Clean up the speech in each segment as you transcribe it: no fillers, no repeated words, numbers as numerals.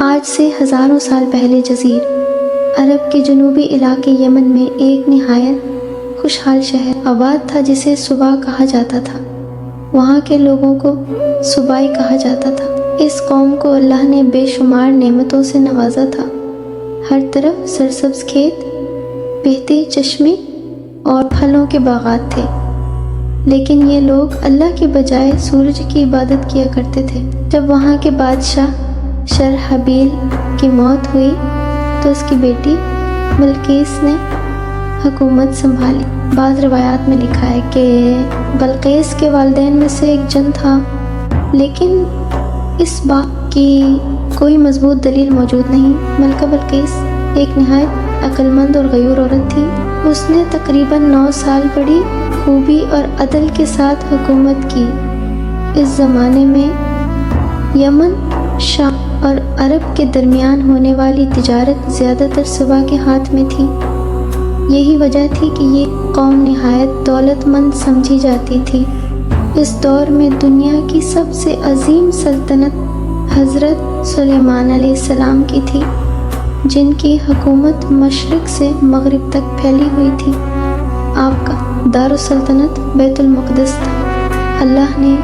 آج سے ہزاروں سال پہلے جزیر عرب کے جنوبی علاقے یمن میں ایک نہایت خوشحال شہر آباد تھا جسے صبا کہا جاتا تھا۔ وہاں کے لوگوں کو صبائی کہا جاتا تھا۔ اس قوم کو اللہ نے بے شمار نعمتوں سے نوازا تھا۔ ہر طرف سرسبز کھیت، بہتے چشمے اور پھلوں کے باغات تھے، لیکن یہ لوگ اللہ کے بجائے سورج کی عبادت کیا کرتے تھے۔ جب وہاں کے بادشاہ شرحبیل کی موت ہوئی تو اس کی بیٹی بلقیس نے حکومت سنبھالی۔ بعض روایات میں لکھا ہے کہ بلقیس کے والدین میں سے ایک جن تھا، لیکن اس بات کی کوئی مضبوط دلیل موجود نہیں۔ ملکہ بلقیس ایک نہایت عقل مند اور غیور عورت تھی۔ اس نے تقریباً 9 سال بڑی خوبی اور عدل کے ساتھ حکومت کی۔ اس زمانے میں یمن، شام اور عرب کے درمیان ہونے والی تجارت زیادہ تر صبا کے ہاتھ میں تھی۔ یہی وجہ تھی کہ یہ قوم نہایت دولت مند سمجھی جاتی تھی۔ اس دور میں دنیا کی سب سے عظیم سلطنت حضرت سلیمان علیہ السلام کی تھی، جن کی حکومت مشرق سے مغرب تک پھیلی ہوئی تھی۔ آپ کا دارالسلطنت بیت المقدس تھا۔ اللہ نے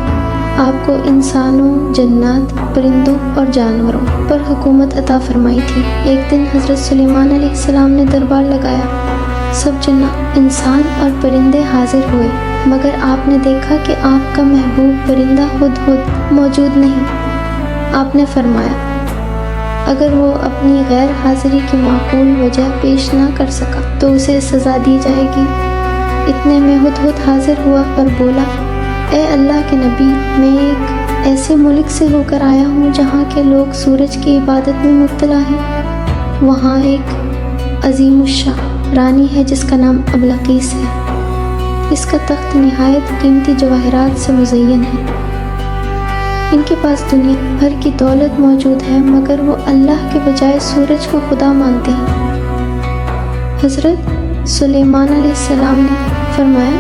آپ کو انسانوں، جنات، پرندوں اور جانوروں پر حکومت عطا فرمائی تھی۔ ایک دن حضرت سلیمان علیہ السلام نے دربار لگایا۔ سب جنات، انسان اور پرندے حاضر ہوئے، مگر آپ نے دیکھا کہ آپ کا محبوب پرندہ ہدہد موجود نہیں۔ آپ نے فرمایا اگر وہ اپنی غیر حاضری کی معقول وجہ پیش نہ کر سکا تو اسے سزا دی جائے گی۔ اتنے میں ہدہد حاضر ہوا اور بولا، اے اللہ کے نبی، میں ایک ایسے ملک سے ہو کر آیا ہوں جہاں کے لوگ سورج کی عبادت میں مبتلا ہیں۔ وہاں ایک عظیم الشان رانی ہے جس کا نام بلقیس ہے۔ اس کا تخت نہایت قیمتی جواہرات سے مزین ہے۔ ان کے پاس دنیا بھر کی دولت موجود ہے، مگر وہ اللہ کے بجائے سورج کو خدا مانتے ہیں۔ حضرت سلیمان علیہ السلام نے فرمایا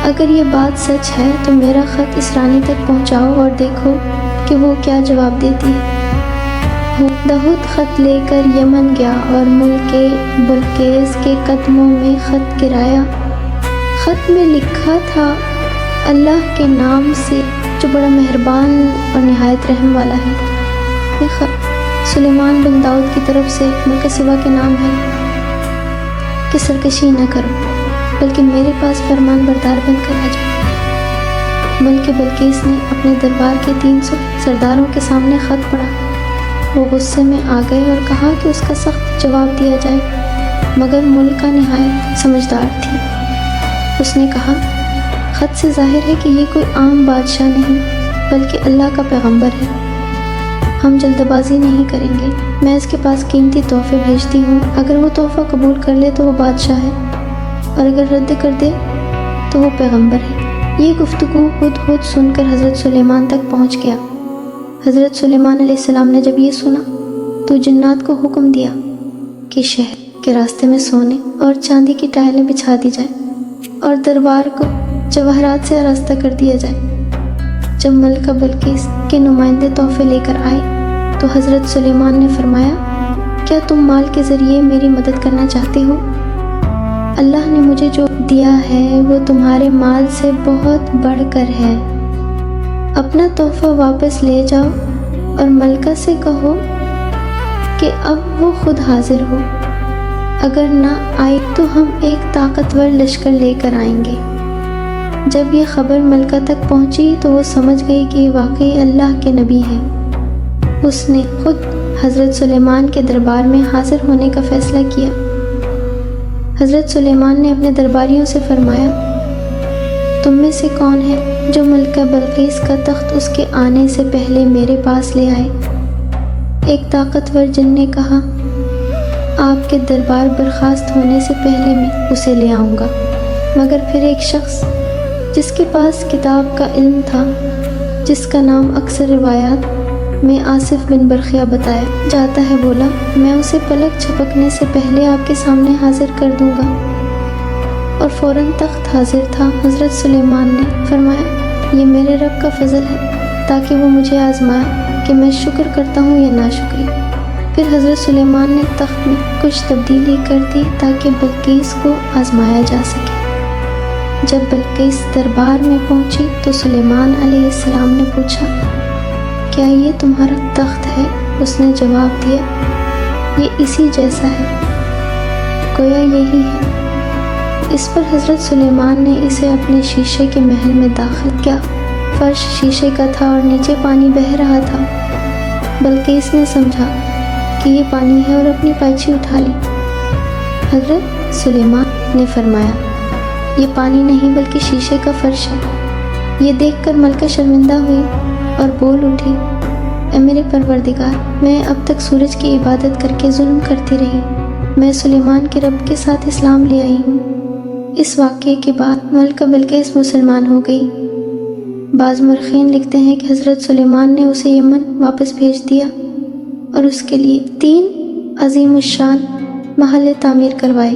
اگر یہ بات سچ ہے تو میرا خط اس رانی تک پہنچاؤ اور دیکھو کہ وہ کیا جواب دیتی ہے۔ ہدہد خط لے کر یمن گیا اور ملک بلقیس کے قدموں میں خط گرایا۔ خط میں لکھا تھا اللہ کے نام سے جو بڑا مہربان اور نہایت رحم والا ہے۔ یہ خط سلیمان بن داؤد کی طرف سے ملکہ سبا کے نام ہے کہ سرکشی نہ کرو بلکہ میرے پاس فرمان بردار بن کر آ جاؤ۔ ملکہ بلقیس نے اپنے دربار کے 300 سرداروں کے سامنے خط پڑھا۔ وہ غصے میں آ گئے اور کہا کہ اس کا سخت جواب دیا جائے، مگر ملکہ نہایت سمجھدار تھی۔ اس نے کہا خط سے ظاہر ہے کہ یہ کوئی عام بادشاہ نہیں بلکہ اللہ کا پیغمبر ہے۔ ہم جلد بازی نہیں کریں گے۔ میں اس کے پاس قیمتی تحفے بھیجتی ہوں، اگر وہ تحفہ قبول کر لے تو وہ بادشاہ ہے، اور اگر رد کر دے تو وہ پیغمبر ہے۔ یہ گفتگو ہدہد سن کر حضرت سلیمان تک پہنچ گیا۔ حضرت سلیمان علیہ السلام نے جب یہ سنا تو جنات کو حکم دیا کہ شہر کے راستے میں سونے اور چاندی کی ٹائلیں بچھا دی جائیں اور دربار کو جواہرات سے آراستہ کر دیا جائے۔ جب ملکہ بلقیس کے نمائندے تحفے لے کر آئے تو حضرت سلیمان نے فرمایا کیا تم مال کے ذریعے میری مدد کرنا چاہتے ہو؟ اللہ نے مجھے جو دیا ہے وہ تمہارے مال سے بہت بڑھ کر ہے۔ اپنا تحفہ واپس لے جاؤ اور ملکہ سے کہو کہ اب وہ خود حاضر ہو، اگر نہ آئی تو ہم ایک طاقتور لشکر لے کر آئیں گے۔ جب یہ خبر ملکہ تک پہنچی تو وہ سمجھ گئی کہ یہ واقعی اللہ کے نبی ہے۔ اس نے خود حضرت سلیمان کے دربار میں حاضر ہونے کا فیصلہ کیا۔ حضرت سلیمان نے اپنے درباریوں سے فرمایا تم میں سے کون ہے جو ملکہ بلقیس کا تخت اس کے آنے سے پہلے میرے پاس لے آئے؟ ایک طاقتور جن نے کہا آپ کے دربار برخاست ہونے سے پہلے میں اسے لے آؤں گا۔ مگر پھر ایک شخص جس کے پاس کتاب کا علم تھا، جس کا نام اکثر روایات میں آصف بن برخیہ بتایا جاتا ہے، بولا میں اسے پلک جھپکنے سے پہلے آپ کے سامنے حاضر کر دوں گا، اور فوراً تخت حاضر تھا۔ حضرت سلیمان نے فرمایا یہ میرے رب کا فضل ہے تاکہ وہ مجھے آزمائے کہ میں شکر کرتا ہوں یا ناشکری۔ حضرت سلیمان نے تخت میں کچھ تبدیلی کر دی تاکہ بلقیس کو آزمایا جا سکے۔ جب بلقیس دربار میں پہنچی تو سلیمان علیہ السلام نے پوچھا، کیا یہ تمہارا تخت ہے؟ اس نے جواب دیا، یہ اسی جیسا ہے، گویا یہی ہے۔ اس پر حضرت سلیمان نے اسے اپنے شیشے کے محل میں داخل کیا۔ فرش شیشے کا تھا اور نیچے پانی بہہ رہا تھا۔ بلقیس نے سمجھا کہ یہ پانی ہے اور اپنی پائچی اٹھا لی۔ حضرت سلیمان نے فرمایا، یہ پانی نہیں بلکہ شیشے کا فرش ہے۔ یہ دیکھ کر ملکہ شرمندہ ہوئی اور بول اٹھی، اے میرے پروردگار، میں اب تک سورج کی عبادت کر کے ظلم کرتی رہی، میں سلیمان کے رب کے ساتھ اسلام لے آئی ہوں۔ اس واقعے کے بعد ملکہ بلقیس مسلمان ہو گئی۔ بعض مورخین لکھتے ہیں کہ حضرت سلیمان نے اسے یمن واپس بھیج دیا اور اس کے لیے 3 عظیم الشان محل تعمیر کروائے۔